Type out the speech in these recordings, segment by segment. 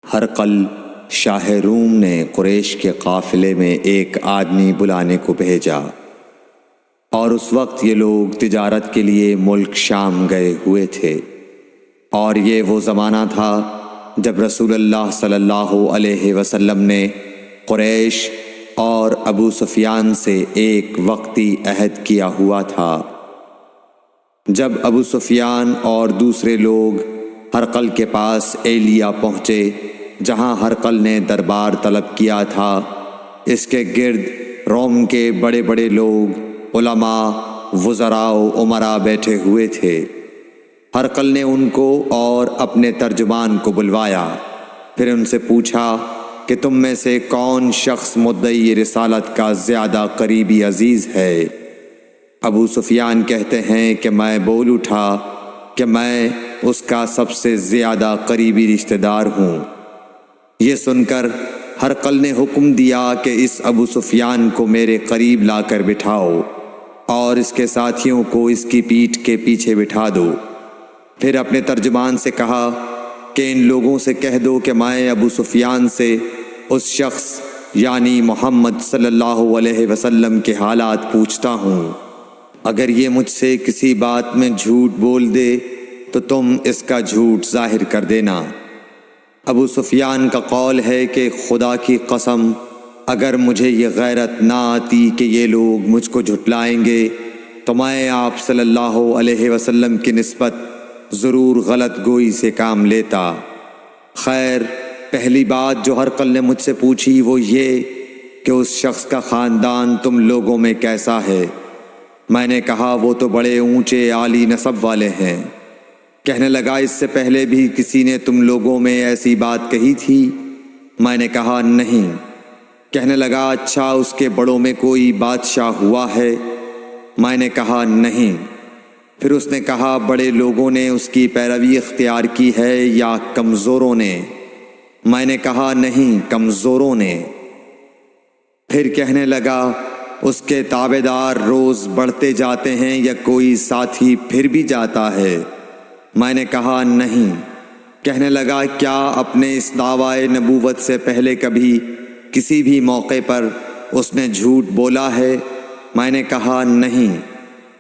ہرقل شاہ روم نے قریش کے قافلے میں ایک آدمی بلانے کو بھیجا، اور اس وقت یہ لوگ تجارت کے لیے ملک شام گئے ہوئے تھے، اور یہ وہ زمانہ تھا جب رسول اللہ صلی اللہ علیہ وسلم نے قریش اور ابو سفیان سے ایک وقتی عہد کیا ہوا تھا۔ جب ابو سفیان اور دوسرے لوگ ہرقل کے پاس ایلیا پہنچے جہاں ہرقل نے دربار طلب کیا تھا، اس کے گرد روم کے بڑے بڑے لوگ، علماء، وزراء و امراء بیٹھے ہوئے تھے۔ ہرقل نے ان کو اور اپنے ترجمان کو بلوایا، پھر ان سے پوچھا کہ تم میں سے کون شخص مدعی رسالت کا زیادہ قریبی عزیز ہے؟ ابو سفیان کہتے ہیں کہ میں بول اٹھا کہ میں اس کا سب سے زیادہ قریبی رشتہ دار ہوں۔ یہ سن کر ہرقل نے حکم دیا کہ اس ابو سفیان کو میرے قریب لا کر بٹھاؤ اور اس کے ساتھیوں کو اس کی پیٹھ کے پیچھے بٹھا دو۔ پھر اپنے ترجمان سے کہا کہ ان لوگوں سے کہہ دو کہ میں ابو سفیان سے اس شخص یعنی محمد صلی اللہ علیہ وسلم کے حالات پوچھتا ہوں۔ اگر یہ مجھ سے کسی بات میں جھوٹ بول دے تو تم اس کا جھوٹ ظاہر کر دینا۔ ابو سفیان کا قول ہے کہ خدا کی قسم، اگر مجھے یہ غیرت نہ آتی کہ یہ لوگ مجھ کو جھٹلائیں گے تو میں آپ صلی اللہ علیہ وسلم کی نسبت ضرور غلط گوئی سے کام لیتا۔ خیر، پہلی بات جو ہرقل نے مجھ سے پوچھی وہ یہ کہ اس شخص کا خاندان تم لوگوں میں کیسا ہے؟ میں نے کہا وہ تو بڑے اونچے عالی نسب والے ہیں۔ کہنے لگا اس سے پہلے بھی کسی نے تم لوگوں میں ایسی بات کہی تھی؟ میں نے کہا نہیں۔ کہنے لگا اچھا اس کے بڑوں میں کوئی بادشاہ ہوا ہے؟ میں نے کہا نہیں۔ پھر اس نے کہا بڑے لوگوں نے اس کی پیروی اختیار کی ہے یا کمزوروں نے؟ میں نے کہا نہیں، کمزوروں نے۔ پھر کہنے لگا اس کے تابعدار روز بڑھتے جاتے ہیں یا کوئی ساتھی پھر بھی جاتا ہے؟ میں نے کہا نہیں۔ کہنے لگا کیا اپنے اس دعویٰ نبوت سے پہلے کبھی کسی بھی موقع پر اس نے جھوٹ بولا ہے؟ میں نے کہا نہیں،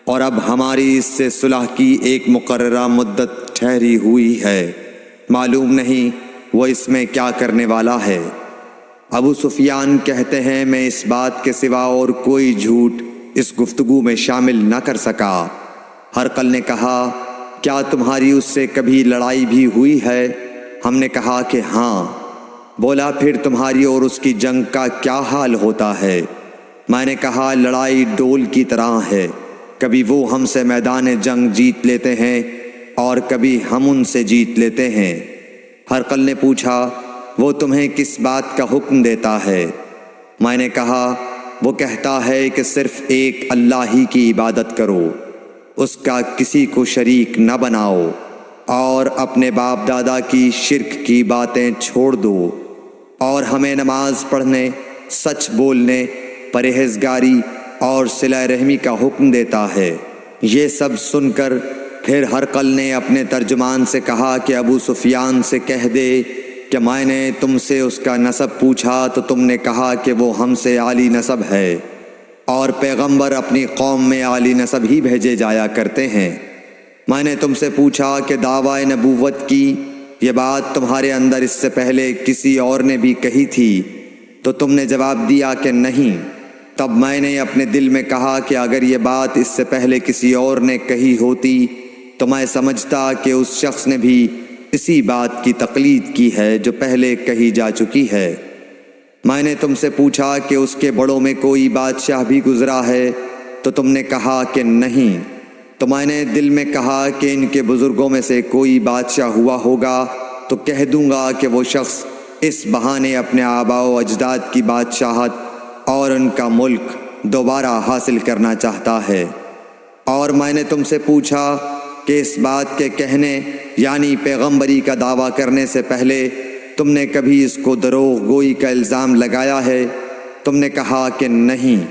اور اب ہماری اس سے صلح کی ایک مقررہ مدت ٹھہری ہوئی ہے، معلوم نہیں وہ اس میں کیا کرنے والا ہے۔ ابو سفیان کہتے ہیں میں اس بات کے سوا اور کوئی جھوٹ اس گفتگو میں شامل نہ کر سکا۔ ہرقل نے کہا کیا تمہاری اس سے کبھی لڑائی بھی ہوئی ہے؟ ہم نے کہا کہ ہاں۔ بولا پھر تمہاری اور اس کی جنگ کا کیا حال ہوتا ہے؟ میں نے کہا لڑائی ڈول کی طرح ہے، کبھی وہ ہم سے میدان جنگ جیت لیتے ہیں اور کبھی ہم ان سے جیت لیتے ہیں۔ ہرقل نے پوچھا وہ تمہیں کس بات کا حکم دیتا ہے؟ میں نے کہا وہ کہتا ہے کہ صرف ایک اللہ ہی کی عبادت کرو، اس کا کسی کو شریک نہ بناؤ، اور اپنے باپ دادا کی شرک کی باتیں چھوڑ دو، اور ہمیں نماز پڑھنے، سچ بولنے، پرہیزگاری اور صلہ رحمی کا حکم دیتا ہے۔ یہ سب سن کر پھر ہرقل نے اپنے ترجمان سے کہا کہ ابو سفیان سے کہہ دے کہ میں نے تم سے اس کا نسب پوچھا تو تم نے کہا کہ وہ ہم سے عالی نسب ہے، اور پیغمبر اپنی قوم میں عالی نسب ہی بھیجے جایا کرتے ہیں۔ میں نے تم سے پوچھا کہ دعویٰ نبوت کی یہ بات تمہارے اندر اس سے پہلے کسی اور نے بھی کہی تھی؟ تو تم نے جواب دیا کہ نہیں۔ تب میں نے اپنے دل میں کہا کہ اگر یہ بات اس سے پہلے کسی اور نے کہی ہوتی تو میں سمجھتا کہ اس شخص نے بھی اسی بات کی تقلید کی ہے جو پہلے کہی جا چکی ہے۔ میں نے تم سے پوچھا کہ اس کے بڑوں میں کوئی بادشاہ بھی گزرا ہے؟ تو تم نے کہا کہ نہیں۔ تو میں نے دل میں کہا کہ ان کے بزرگوں میں سے کوئی بادشاہ ہوا ہوگا تو کہہ دوں گا کہ وہ شخص اس بہانے اپنے آباء و اجداد کی بادشاہت اور ان کا ملک دوبارہ حاصل کرنا چاہتا ہے۔ اور میں نے تم سے پوچھا کہ اس بات کے کہنے یعنی پیغمبری کا دعویٰ کرنے سے پہلے تم نے کبھی اس کو دروغ گوئی کا الزام لگایا ہے؟ تم نے کہا کہ نہیں۔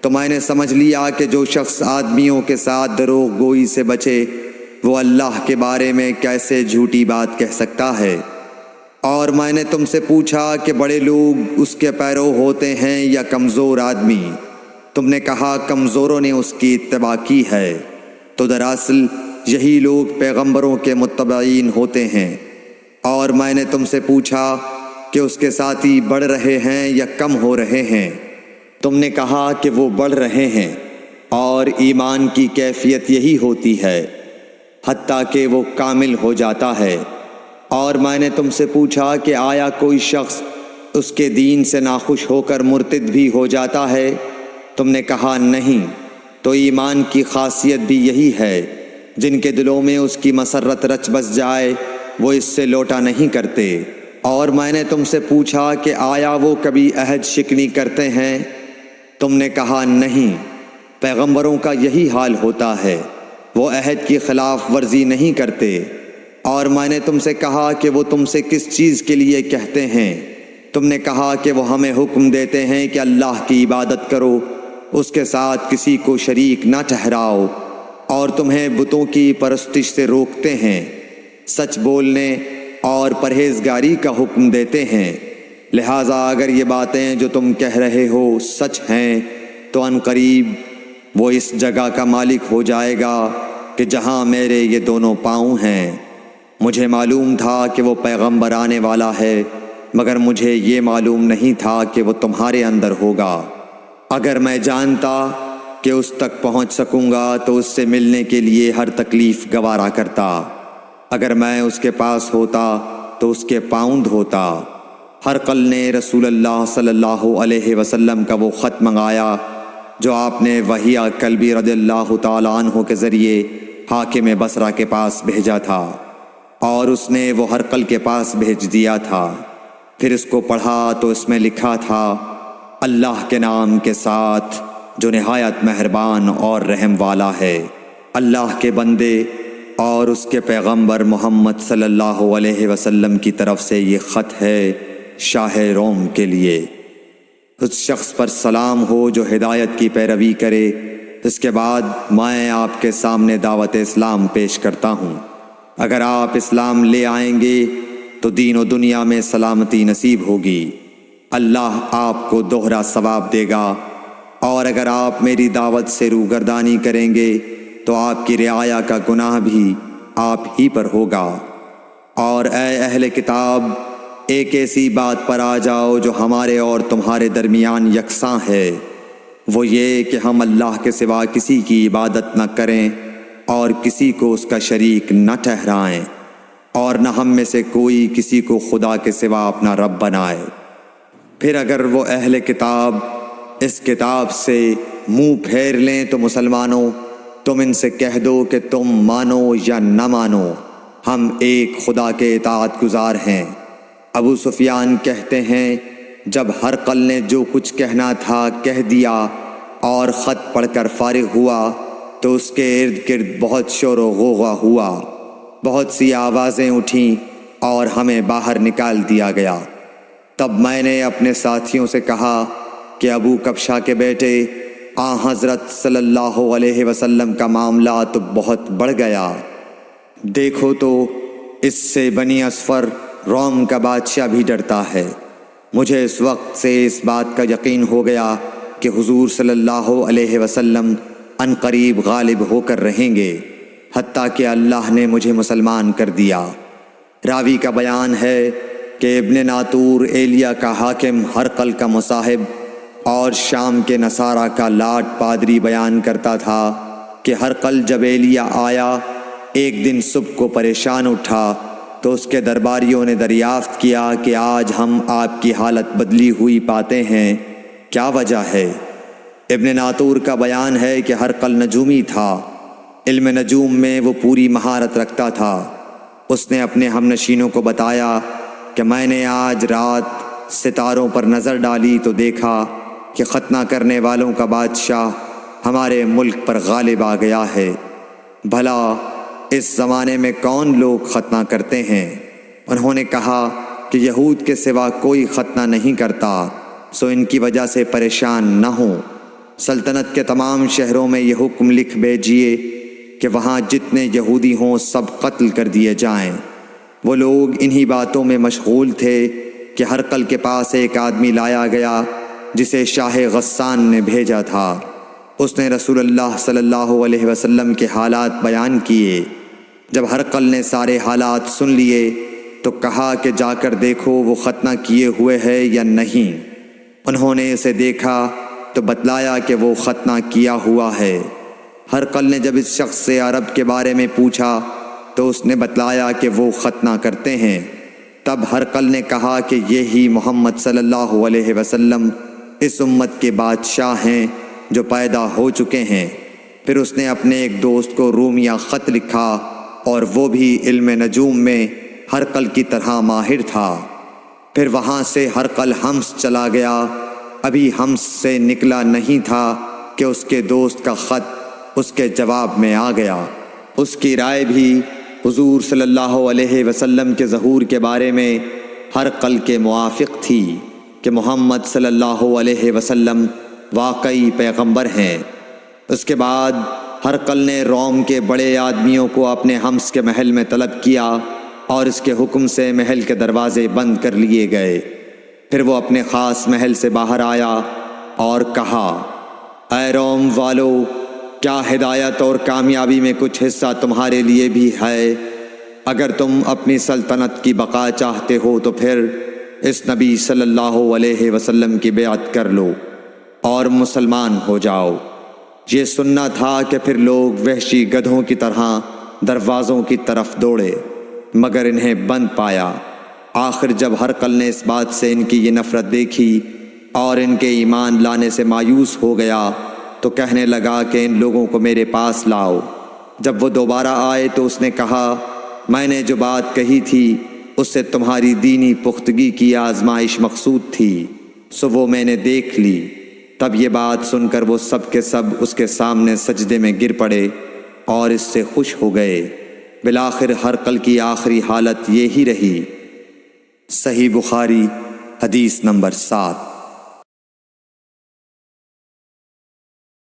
تو میں نے سمجھ لیا کہ جو شخص آدمیوں کے ساتھ دروغ گوئی سے بچے وہ اللہ کے بارے میں کیسے جھوٹی بات کہہ سکتا ہے۔ اور میں نے تم سے پوچھا کہ بڑے لوگ اس کے پیرو ہوتے ہیں یا کمزور آدمی؟ تم نے کہا کمزوروں نے اس کی اتباع کی ہے۔ تو دراصل یہی لوگ پیغمبروں کے متبعین ہوتے ہیں۔ اور میں نے تم سے پوچھا کہ اس کے ساتھی بڑھ رہے ہیں یا کم ہو رہے ہیں؟ تم نے کہا کہ وہ بڑھ رہے ہیں، اور ایمان کی کیفیت یہی ہوتی ہے حتیٰ کہ وہ کامل ہو جاتا ہے۔ اور میں نے تم سے پوچھا کہ آیا کوئی شخص اس کے دین سے ناخوش ہو کر مرتد بھی ہو جاتا ہے؟ تم نے کہا نہیں۔ تو ایمان کی خاصیت بھی یہی ہے، جن کے دلوں میں اس کی مسرت رچ بس جائے وہ اس سے لوٹا نہیں کرتے۔ اور میں نے تم سے پوچھا کہ آیا وہ کبھی عہد شکنی کرتے ہیں؟ تم نے کہا نہیں۔ پیغمبروں کا یہی حال ہوتا ہے، وہ عہد کی خلاف ورزی نہیں کرتے۔ اور میں نے تم سے کہا کہ وہ تم سے کس چیز کے لیے کہتے ہیں؟ تم نے کہا کہ وہ ہمیں حکم دیتے ہیں کہ اللہ کی عبادت کرو، اس کے ساتھ کسی کو شریک نہ ٹھہراؤ، اور تمہیں بتوں کی پرستش سے روکتے ہیں، سچ بولنے اور پرہیزگاری کا حکم دیتے ہیں۔ لہٰذا اگر یہ باتیں جو تم کہہ رہے ہو سچ ہیں تو ان قریب وہ اس جگہ کا مالک ہو جائے گا کہ جہاں میرے یہ دونوں پاؤں ہیں۔ مجھے معلوم تھا کہ وہ پیغمبر آنے والا ہے، مگر مجھے یہ معلوم نہیں تھا کہ وہ تمہارے اندر ہوگا۔ اگر میں جانتا کہ اس تک پہنچ سکوں گا تو اس سے ملنے کے لیے ہر تکلیف گوارا کرتا۔ اگر میں اس کے پاس ہوتا تو اس کے پاؤں دھوتا۔ ہرقل نے رسول اللہ صلی اللہ علیہ وسلم کا وہ خط منگایا جو آپ نے وہیہ کلبی رضی اللہ تعالیٰ عنہ کے ذریعے حاکم بصرہ کے پاس بھیجا تھا، اور اس نے وہ ہرقل کے پاس بھیج دیا تھا۔ پھر اس کو پڑھا تو اس میں لکھا تھا، اللہ کے نام کے ساتھ جو نہایت مہربان اور رحم والا ہے۔ اللہ کے بندے اور اس کے پیغمبر محمد صلی اللہ علیہ وسلم کی طرف سے یہ خط ہے شاہ روم کے لیے۔ اس شخص پر سلام ہو جو ہدایت کی پیروی کرے۔ اس کے بعد میں آپ کے سامنے دعوت اسلام پیش کرتا ہوں۔ اگر آپ اسلام لے آئیں گے تو دین و دنیا میں سلامتی نصیب ہوگی، اللہ آپ کو دوہرا ثواب دے گا، اور اگر آپ میری دعوت سے روگردانی کریں گے تو آپ کی رعایا کا گناہ بھی آپ ہی پر ہوگا۔ اور اے اہل کتاب، ایک ایسی بات پر آ جاؤ جو ہمارے اور تمہارے درمیان یکساں ہے، وہ یہ کہ ہم اللہ کے سوا کسی کی عبادت نہ کریں اور کسی کو اس کا شریک نہ ٹھہرائیں، اور نہ ہم میں سے کوئی کسی کو خدا کے سوا اپنا رب بنائے۔ پھر اگر وہ اہل کتاب اس کتاب سے منہ پھیر لیں تو مسلمانوں، تم ان سے کہہ دو کہ تم مانو یا نہ مانو، ہم ایک خدا کے اطاعت گزار ہیں۔ ابو سفیان کہتے ہیں، جب ہرقل نے جو کچھ کہنا تھا کہہ دیا اور خط پڑھ کر فارغ ہوا تو اس کے ارد گرد بہت شور و غوغا ہوا، بہت سی آوازیں اٹھیں اور ہمیں باہر نکال دیا گیا۔ تب میں نے اپنے ساتھیوں سے کہا کہ ابو کبشہ کے بیٹے حضرت صلی اللہ علیہ وسلم کا معاملہ تو بہت بڑھ گیا۔ دیکھو تو اس سے بنی اصفر روم کا بادشاہ بھی ڈرتا ہے۔ مجھے اس وقت سے اس بات کا یقین ہو گیا کہ حضور صلی اللہ علیہ وسلم ان قریب غالب ہو کر رہیں گے، حتیٰ کہ اللہ نے مجھے مسلمان کر دیا۔ راوی کا بیان ہے کہ ابن ناطور ایلیا کا حاکم ہرقل کا مصاحب اور شام کے نصارہ کا لاٹ پادری بیان کرتا تھا کہ ہرقل جب ایلیا آیا ایک دن صبح کو پریشان اٹھا تو اس کے درباریوں نے دریافت کیا کہ آج ہم آپ کی حالت بدلی ہوئی پاتے ہیں، کیا وجہ ہے؟ ابن ناطور کا بیان ہے کہ ہرقل نجومی تھا، علم نجوم میں وہ پوری مہارت رکھتا تھا۔ اس نے اپنے ہم نشینوں کو بتایا کہ میں نے آج رات ستاروں پر نظر ڈالی تو دیکھا کہ ختنہ کرنے والوں کا بادشاہ ہمارے ملک پر غالب آ گیا ہے۔ بھلا اس زمانے میں کون لوگ ختنہ کرتے ہیں؟ انہوں نے کہا کہ یہود کے سوا کوئی ختنہ نہیں کرتا، سو ان کی وجہ سے پریشان نہ ہوں۔ سلطنت کے تمام شہروں میں یہ حکم لکھ بھیجیے کہ وہاں جتنے یہودی ہوں سب قتل کر دیے جائیں۔ وہ لوگ انہی باتوں میں مشغول تھے کہ ہرقل کے پاس ایک آدمی لایا گیا جسے شاہ غسان نے بھیجا تھا۔ اس نے رسول اللہ صلی اللہ علیہ وسلم کے حالات بیان کیے۔ جب ہرقل نے سارے حالات سن لیے تو کہا کہ جا کر دیکھو وہ ختنہ کیے ہوئے ہے یا نہیں۔ انہوں نے اسے دیکھا تو بتلایا کہ وہ ختنہ کیا ہوا ہے۔ ہرقل نے جب اس شخص سے عرب کے بارے میں پوچھا تو اس نے بتلایا کہ وہ ختنہ کرتے ہیں۔ تب ہرقل نے کہا کہ یہی محمد صلی اللہ علیہ وسلم اس امت کے بادشاہ ہیں جو پیدا ہو چکے ہیں۔ پھر اس نے اپنے ایک دوست کو رومیہ خط لکھا اور وہ بھی علم نجوم میں ہرقل کی طرح ماہر تھا۔ پھر وہاں سے ہرقل حمص چلا گیا۔ ابھی حمص سے نکلا نہیں تھا کہ اس کے دوست کا خط اس کے جواب میں آ گیا۔ اس کی رائے بھی حضور صلی اللہ علیہ وسلم کے ظہور کے بارے میں ہرقل کے موافق تھی کہ محمد صلی اللہ علیہ وسلم واقعی پیغمبر ہیں۔ اس کے بعد ہرقل نے روم کے بڑے آدمیوں کو اپنے حمص کے محل میں طلب کیا اور اس کے حکم سے محل کے دروازے بند کر لیے گئے۔ پھر وہ اپنے خاص محل سے باہر آیا اور کہا، اے روم والو، کیا ہدایت اور کامیابی میں کچھ حصہ تمہارے لیے بھی ہے؟ اگر تم اپنی سلطنت کی بقا چاہتے ہو تو پھر اس نبی صلی اللہ علیہ وسلم کی بیعت کر لو اور مسلمان ہو جاؤ۔ یہ سننا تھا کہ پھر لوگ وحشی گدھوں کی طرح دروازوں کی طرف دوڑے مگر انہیں بند پایا۔ آخر جب ہرقل نے اس بات سے ان کی یہ نفرت دیکھی اور ان کے ایمان لانے سے مایوس ہو گیا تو کہنے لگا کہ ان لوگوں کو میرے پاس لاؤ۔ جب وہ دوبارہ آئے تو اس نے کہا، میں نے جو بات کہی تھی اس سے تمہاری دینی پختگی کی آزمائش مقصود تھی، سو وہ میں نے دیکھ لی۔ تب یہ بات سن کر وہ سب کے سب اس کے سامنے سجدے میں گر پڑے اور اس سے خوش ہو گئے۔ بالآخر ہرقل کی آخری حالت یہی رہی۔ صحیح بخاری حدیث نمبر 7۔